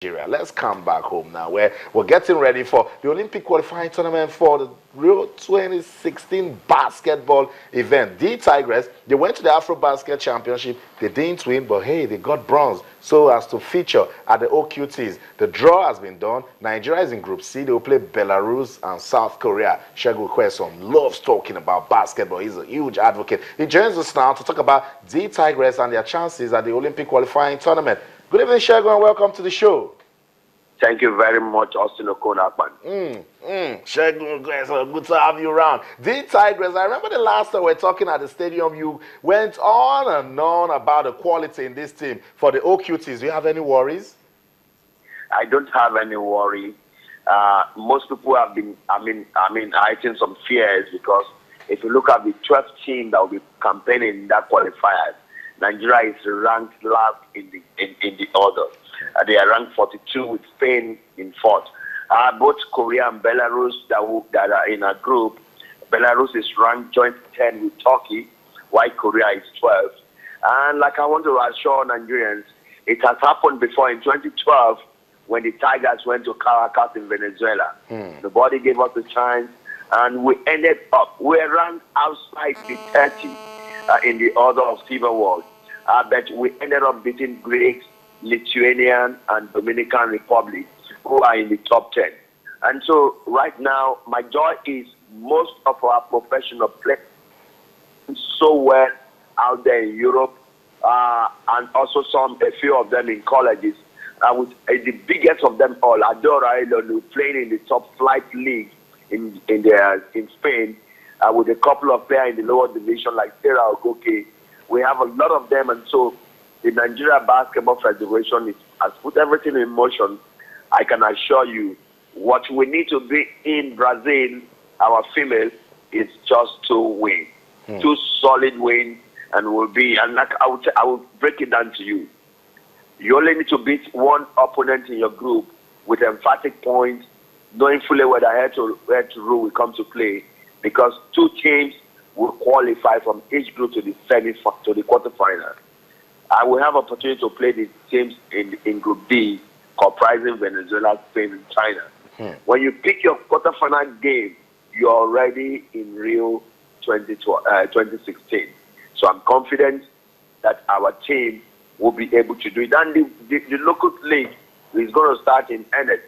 Nigeria. Let's come back home now, where we're getting ready for the Olympic qualifying tournament for the Rio 2016 basketball event. The Tigress, they went to the Afro-Basket Championship. They didn't win, but hey, they got bronze so as to feature at the OQTs. The draw has been done. Nigeria is in Group C. They will play Belarus and South Korea. Shegun Kwesom loves talking about basketball. He's a huge advocate. He joins us now to talk about the Tigress and their chances at the Olympic qualifying tournament. Good evening, Shegun, and welcome to the show. Thank you very much, Austin Okonakpan. Shegun, good to have you around. The Tigress, I remember the last time we were talking at the stadium, you went on and on about the quality in this team for the OQTs. Do you have any worries? I don't have any worry. Most people have been, I think some fears, because if you look at the 12th team that will be campaigning in that qualifiers, Nigeria is ranked last in the order. They are ranked 42 with Spain in fourth. Both Korea and Belarus that are in a group, Belarus is ranked joint 10 with Turkey, while Korea is 12. And like I want to assure Nigerians, it has happened before in 2012 when the Tigers went to Caracas in Venezuela. Nobody gave us a chance, and we ended up, we were ranked outside the 30 in the order of silver world. But we ended up beating Greeks, Lithuanian, and Dominican Republic, who are in the top 10. And so right now, my joy is most of our professional players so well out there in Europe, and also a few of them in colleges. With the biggest of them all, Adora Elonu, playing in the top flight league in Spain, with a couple of players in the lower division like Sarah Ogoke. We have a lot of them, and so the Nigeria Basketball Federation has put everything in motion. I can assure you, what we need to be in Brazil, our female, is just 2 wins. 2 solid wins, and we'll be, and like I will break it down to you. You only need to beat one opponent in your group with emphatic points, knowing fully where the head to rule will come to play, because 2 teams will qualify from each group to the quarterfinal. I will have opportunity to play the teams in Group B, comprising Venezuela, Spain, and China. When you pick your quarterfinal game, you're already in Rio 2016. So I'm confident that our team will be able to do it. And the local league is going to start in earnest,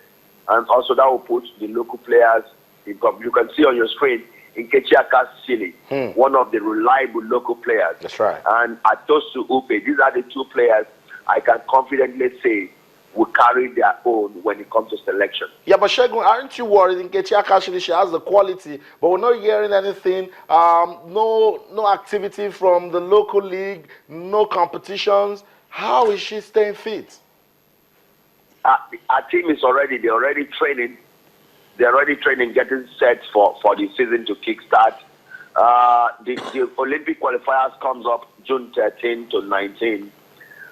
and also that will put the local players in. You can see on your screen, Nkechi Akasili, one of the reliable local players. That's right. And Atosu Upe. These are the 2 players I can confidently say will carry their own when it comes to selection. Yeah, but Shegun, aren't you worried? Nkechi Akasili, she has the quality, but we're not hearing anything. No activity from the local league, no competitions. How is she staying fit? Our team is they're already training. They're already training, getting set for the season to kickstart. The Olympic qualifiers comes up June 13 to 19.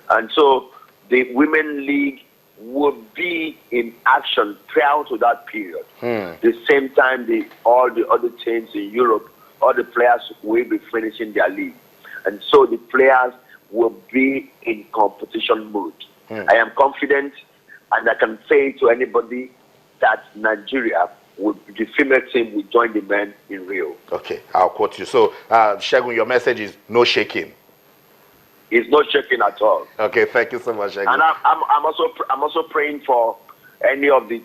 And so the Women League will be in action prior to that period. The same time, all the other teams in Europe, all the players will be finishing their league. And so the players will be in competition mode. I am confident, and I can say to anybody that Nigeria, the female team, will join the men in Rio. Okay, I'll quote you. So, Shegun, your message is no shaking. It's not shaking at all. Okay, thank you so much, Shegun. And I'm also praying for any of the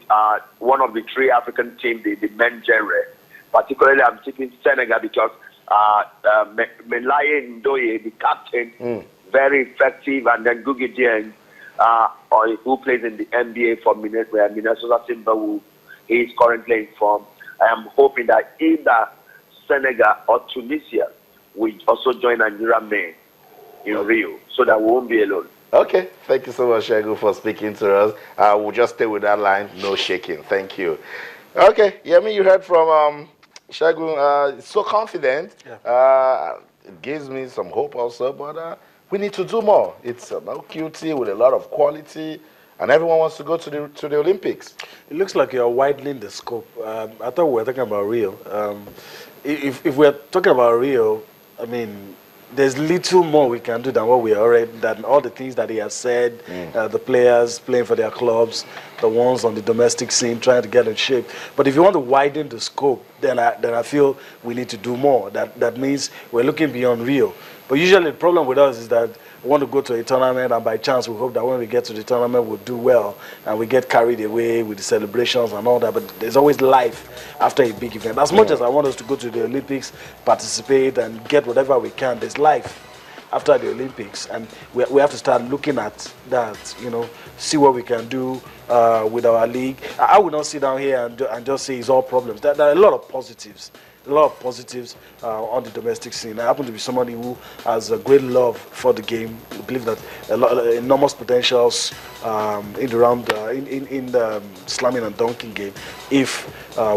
one of the 3 African teams, the men genre. Particularly, I'm taking Senegal because Melaye Ndoye, the captain, very effective, and then Gugi Dieng, who plays in the NBA for Minnesota Timberwolves, he is currently in form. I am hoping that either Senegal or Tunisia will also join Nigeria men in Rio, so that we won't be alone. Okay, thank you so much, Shegun, for speaking to us. We'll just stay with that line, no shaking. Thank you. Okay, Yemi, you heard from Shegun, so confident. Yeah. It gives me some hope also, but we need to do more. It's an OQT with a lot of quality, and everyone wants to go to the Olympics. It looks like you're widening the scope. I thought we were talking about Rio. If we're talking about Rio, I mean, there's little more we can do than what we already, than all the things that he has said, the players playing for their clubs, the ones on the domestic scene trying to get in shape. But if you want to widen the scope, then I feel we need to do more. That means we're looking beyond Rio. But usually the problem with us is that we want to go to a tournament, and by chance we hope that when we get to the tournament we'll do well, and we get carried away with the celebrations and all that. But there's always life after a big event. As much as I want us to go to the Olympics, participate and get whatever we can, there's life after the Olympics, and we have to start looking at that, see what we can do with our league. I will not sit down here and just say it's all problems. There are a lot of positives. On the domestic scene. I happen to be somebody who has a great love for the game. I believe that enormous potentials in the slamming and dunking game if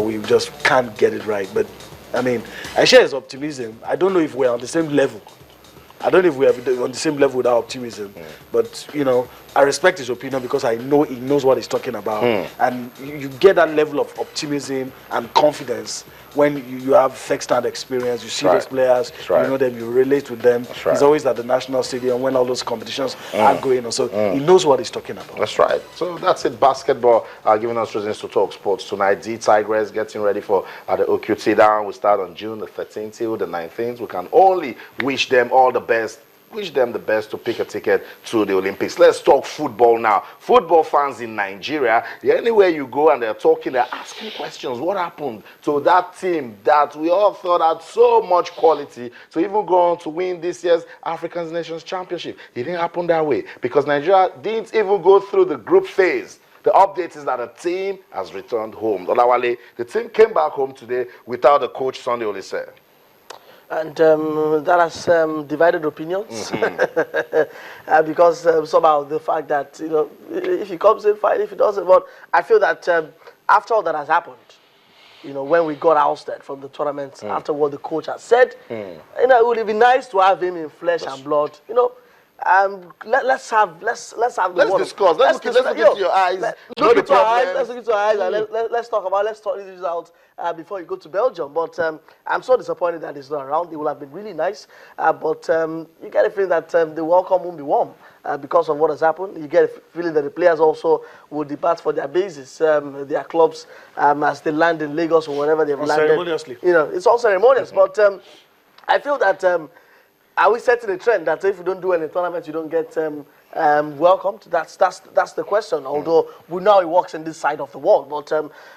we just can't get it right. But I mean, I share his optimism. I don't know if we're on the same level. I don't know if we are on the same level with our optimism, but I respect his opinion because I know he knows what he's talking about, and you get that level of optimism and confidence when you have first-hand experience. You see those players, you know them, you relate with them. He's always at the national stadium when all those competitions are going on, so he knows what he's talking about. That's right. So that's it. Basketball giving us reasons to talk sports tonight. The Tigers getting ready for the OQT down. We start on June the 13th till the 19th. We can only wish them all the best. Wish them the best to pick a ticket to the Olympics. Let's talk football now. Football fans in Nigeria, anywhere you go and they're talking, they're asking questions. What happened to that team that we all thought had so much quality to even go on to win this year's African Nations Championship? It didn't happen that way because Nigeria didn't even go through the group phase. The update is that the team has returned home. Olawale, the team came back home today without the coach Sunday Olise. And that has divided opinions because somehow the fact that, if he comes in, fine, if he doesn't. But I feel that after all that has happened, when we got ousted from the tournament, after what the coach has said, it would be nice to have him in flesh and blood, let's discuss. Let's look into your eyes. Let's look into our eyes and let's talk this out before you go to Belgium. But I'm so disappointed that he's not around. It would have been really nice. But you get a feeling that the welcome won't be warm because of what has happened. You get a feeling that the players also will depart for their bases, their clubs, as they land in Lagos or wherever they've landed. Ceremoniously. It's all ceremonious. But I feel that are we setting a trend that if you don't do any tournaments, you don't get welcomed? That's the question. Although now he works in this side of the world, but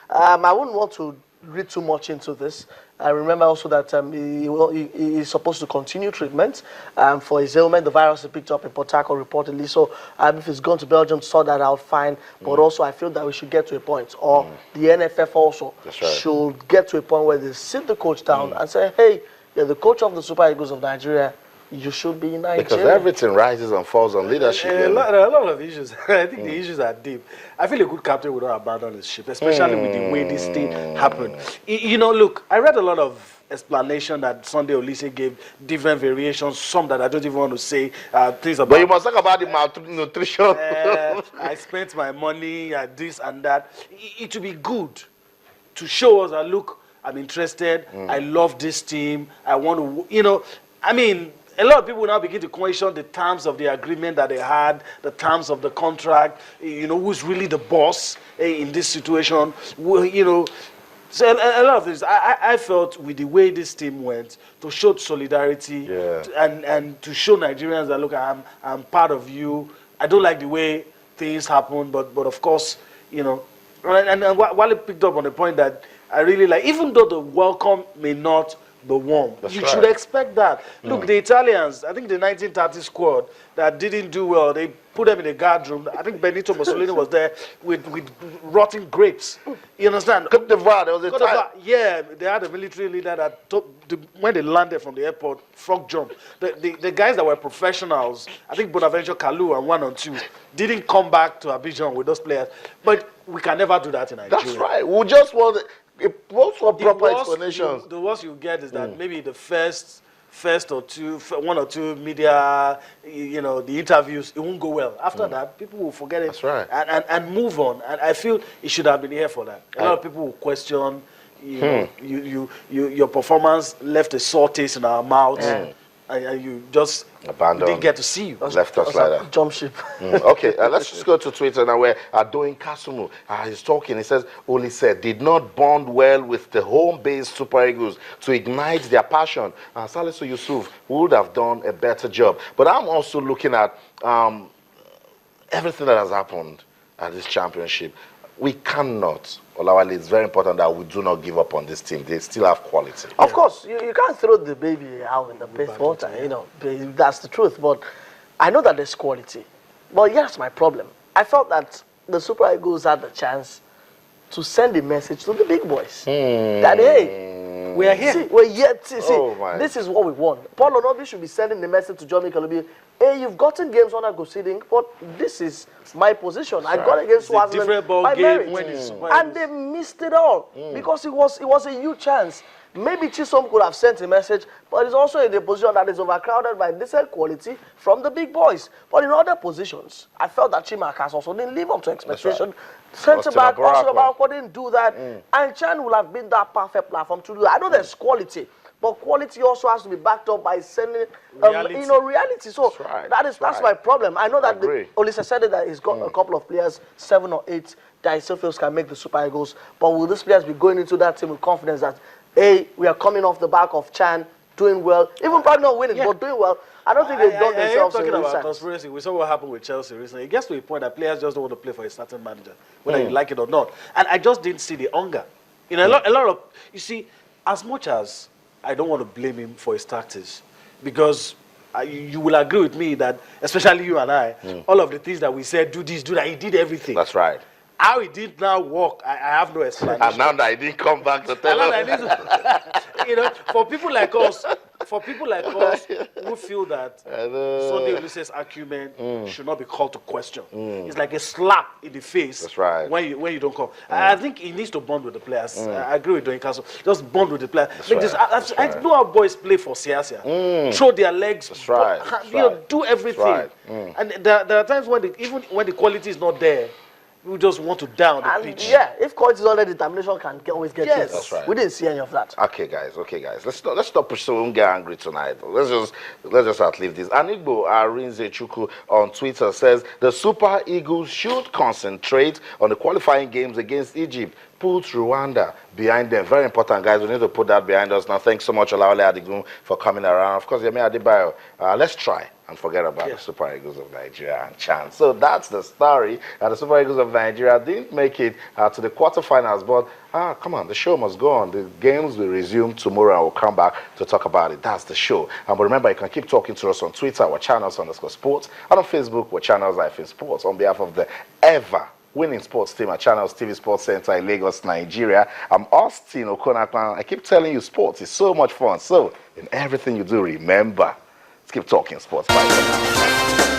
I wouldn't want to read too much into this. I remember also that he is supposed to continue treatment for his ailment. The virus is picked up in Port Harcourt reportedly. So if he's gone to Belgium, sort that out, fine. But also I feel that we should get to a point, or the NFF also should get to a point where they sit the coach down and say, hey, you're the coach of the Super Eagles of Nigeria. You should be in Nigeria. Because everything rises and falls on leadership. There are a lot of issues. I think the issues are deep. I feel a good captain would not abandon his ship, especially with the way this thing happened. Look, I read a lot of explanation that Sunday Olise gave, different variations, some that I don't even want to say. Things about. But you must talk about the malnutrition. I spent my money at this and that. It would be good to show us that, look, I'm interested. I love this team. I want to, a lot of people now begin to question the terms of the agreement that they had, the terms of the contract, who's really the boss in this situation, So a lot of things. I felt with the way this team went, to show solidarity and to show Nigerians that, look, I'm part of you. I don't like the way things happen, but of course, and Wale picked up on the point that I really like, even though the welcome may not be warm. You should expect that. Look, the Italians, I think the 1930 squad that didn't do well, they put them in the guard room. I think Benito Mussolini was there with rotting grapes. You understand? Côte d'Ivoire, there was a time. Yeah, they had a military leader that when they landed from the airport, frog jump. The guys that were professionals, I think Bonaventure Kalu and 1 or 2, didn't come back to Abidjan with those players. But we can never do that in Nigeria. That's right. We just want proper explanations. The worst you get is that maybe the first one or two media, the interviews, it won't go well. After that, people will forget it. That's right. And move on. And I feel it should have been here for that. A lot of people will question, your performance left a sore taste in our mouths. and you just Abandoned. didn't get to see you. Left us like that. Jump ship. Okay, let's just go to Twitter now where Adoin Kasumu is talking. He says, Oli said, did not bond well with the home-based Super Eagles to ignite their passion. Salisu Yusuf would have done a better job. But I'm also looking at everything that has happened at this championship. We cannot, Olawale, it's very important that we do not give up on this team. They still have quality. Of course, you can't throw the baby out in the bathwater, you know, that's the truth. But I know that there's quality. But here's my problem. I felt that the Super Eagles had the chance to send a message to the big boys. That, hey, We are here. see, we're yet. See, Oh, this is what we want. Paul Onobi should be sending the message to John Mikalubi. Hey, you've gotten games on a go seeding, but this is my position. I got against It's a Swaziland different ball by game merit. when it's Super And Eagles. they missed it all because it was a huge chance. Maybe Chisom could have sent a message, but it's also in a position that is overcrowded by decent quality from the big boys. But in other positions, I felt that Chimakas also didn't live up to expectation. Centre back, also Barako didn't do that, and Chan will have been that perfect platform to do that. I know there's quality, but quality also has to be backed up by sending, reality. So that's my problem. I know that Olise said that he's got a couple of players, 7 or 8, that he still feels can make the Super Eagles. But will these players be going into that team with confidence that, hey, we are coming off the back of Chan, doing well, even probably not winning, but doing well? I don't think they've done themselves talking a about conspiracy. We saw what happened with Chelsea recently. It gets to a point that players just don't want to play for a certain manager, whether you like it or not. And I just didn't see the hunger. You know, a lot of, you see, as much as I don't want to blame him for his tactics, because you will agree with me that, especially you and I, all of the things that we said, do this, do that, he did everything. That's right. How he did now work, I have no explanation. And now that I didn't come back to tell us. You know, for people like us who feel that Sunday Oluse's acumen should not be called to question. It's like a slap in the face. That's right. When you don't come. I think he needs to bond with the players. I agree with Doyin Castle. Just bond with the players. I know how boys play for Siasia. Throw their legs. That's right. You know, do everything. Right. And there are times when even when the quality is not there, we just want to down the pitch. Yeah, if quality is on there, determination can always get Yes. you. That's right. We didn't see any of that. Okay, guys. Let's stop pursuing. Don't get angry tonight. Let's just outlive this. Anigbo Arinze Chukwu on Twitter says the Super Eagles should concentrate on the qualifying games against Egypt. Put Rwanda behind them. Very important, guys. We need to put that behind us now. Thanks so much, Olawale Adigun, for coming around. Of course, Yemi Adebayo. Let's try and forget about the Super Eagles of Nigeria and Chan. So that's the story. The Super Eagles of Nigeria didn't make it to the quarterfinals, but come on, the show must go on. The games will resume tomorrow, and we'll come back to talk about it. That's the show. But remember, you can keep talking to us on Twitter, our channels_sports, and on Facebook, we're channels-sports. On behalf of the winning sports team at Channels TV Sports Center in Lagos, Nigeria, I'm Austin Okonakwan. I keep telling you, sports is so much fun. So, in everything you do, remember, let's keep talking sports. Bye for now.